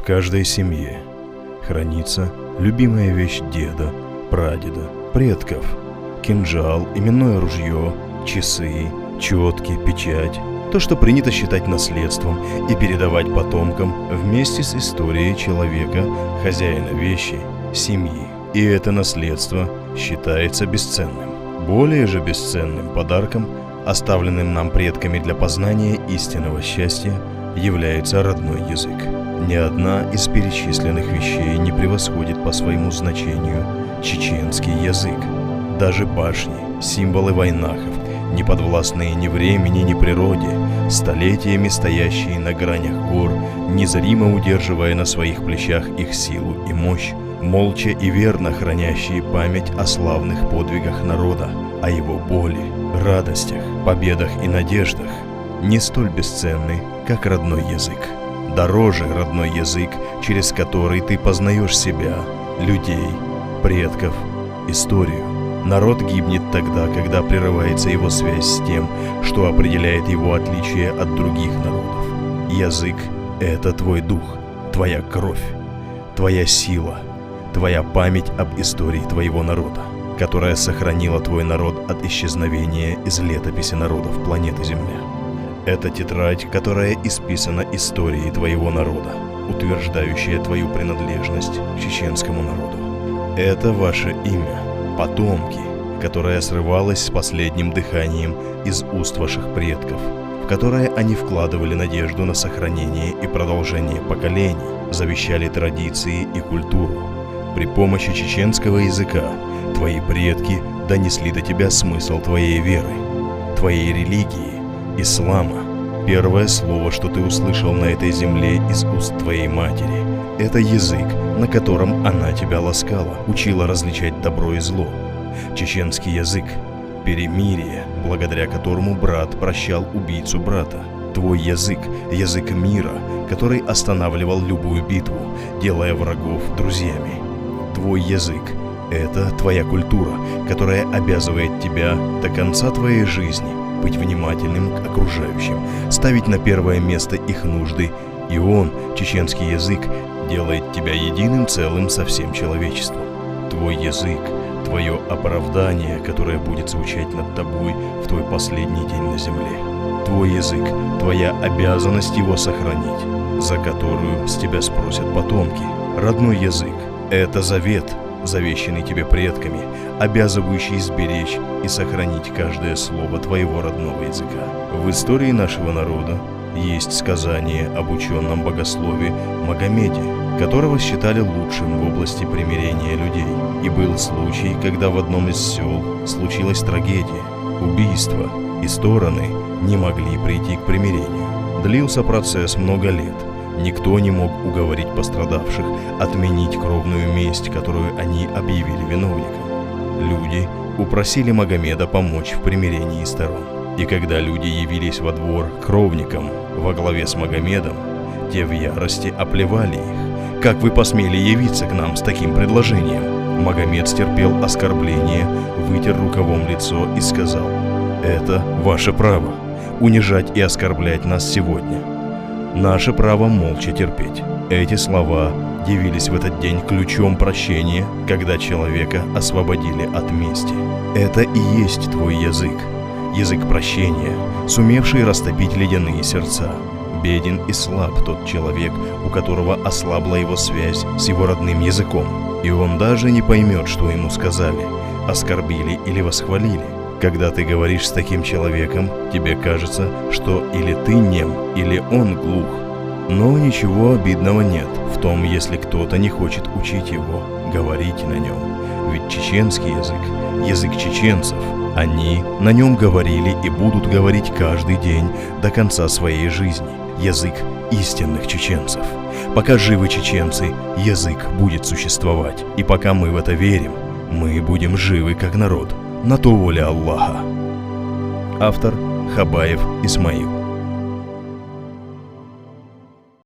каждой семье хранится любимая вещь деда, прадеда, предков. Кинжал, именное ружье, часы, четки, печать. То, что принято считать наследством и передавать потомкам вместе с историей человека, хозяина вещи, семьи. И это наследство считается бесценным. Более же бесценным подарком, оставленным нам предками для познания истинного счастья, является родной язык. Ни одна из перечисленных вещей не превосходит по своему значению чеченский язык. Даже башни, символы вайнахов, не подвластные ни времени, ни природе, столетиями стоящие на гранях гор, незримо удерживая на своих плечах их силу и мощь, молча и верно хранящие память о славных подвигах народа, о его боли, радостях, победах и надеждах, не столь бесценны, как родной язык. Дороже родной язык, через который ты познаешь себя, людей, предков, историю. Народ гибнет тогда, когда прерывается его связь с тем, что определяет его отличие от других народов. Язык – это твой дух, твоя кровь, твоя сила, твоя память об истории твоего народа, которая сохранила твой народ от исчезновения из летописи народов планеты Земля. Это тетрадь, которая исписана историей твоего народа, утверждающая твою принадлежность к чеченскому народу. Это ваше имя, потомки, которое срывалось с последним дыханием из уст ваших предков, в которое они вкладывали надежду на сохранение и продолжение поколений, завещали традиции и культуру. При помощи чеченского языка твои предки донесли до тебя смысл твоей веры, твоей религии, ислама. Первое слово, что ты услышал на этой земле из уст твоей матери, это язык, на котором она тебя ласкала, учила различать добро и зло. Чеченский язык – перемирие, благодаря которому брат прощал убийцу брата. Твой язык – язык мира, который останавливал любую битву, делая врагов друзьями. Твой язык – это твоя культура, которая обязывает тебя до конца твоей жизни быть внимательным к окружающим, ставить на первое место их нужды, и он, чеченский язык, делает тебя единым целым со всем человечеством. Твой язык – твое оправдание, которое будет звучать над тобой в твой последний день на земле. Твой язык – твоя обязанность его сохранить, за которую с тебя спросят потомки. Родной язык – это завет, завещанный тебе предками, обязывающий сберечь и сохранить каждое слово твоего родного языка. В истории нашего народа есть сказание об ученом богослове Магомеде, которого считали лучшим в области примирения людей. И был случай, когда в одном из сел случилась трагедия, убийство, и стороны не могли прийти к примирению. Длился процесс много лет. Никто не мог уговорить пострадавших отменить кровную месть, которую они объявили виновником. Люди упросили Магомеда помочь в примирении сторон. И когда люди явились во двор к кровникам во главе с Магомедом, те в ярости оплевали их. «Как вы посмели явиться к нам с таким предложением?» Магомед стерпел оскорбление, вытер рукавом лицо и сказал: «Это ваше право – унижать и оскорблять нас сегодня. Наше право молча терпеть». Эти слова явились в этот день ключом прощения, когда человека освободили от мести. Это и есть твой язык. Язык прощения, сумевший растопить ледяные сердца. Беден и слаб тот человек, у которого ослабла его связь с его родным языком, и он даже не поймет, что ему сказали, оскорбили или восхвалили. Когда ты говоришь с таким человеком, тебе кажется, что или ты нем, или он глух. Но ничего обидного нет в том, если кто-то не хочет учить его, говорить на нем. Ведь чеченский язык – язык чеченцев. Они на нем говорили и будут говорить каждый день до конца своей жизни. Язык истинных чеченцев. Пока живы чеченцы, язык будет существовать. И пока мы в это верим, мы будем живы как народ. На то воля Аллаха. Автор Хабаев Исмаил.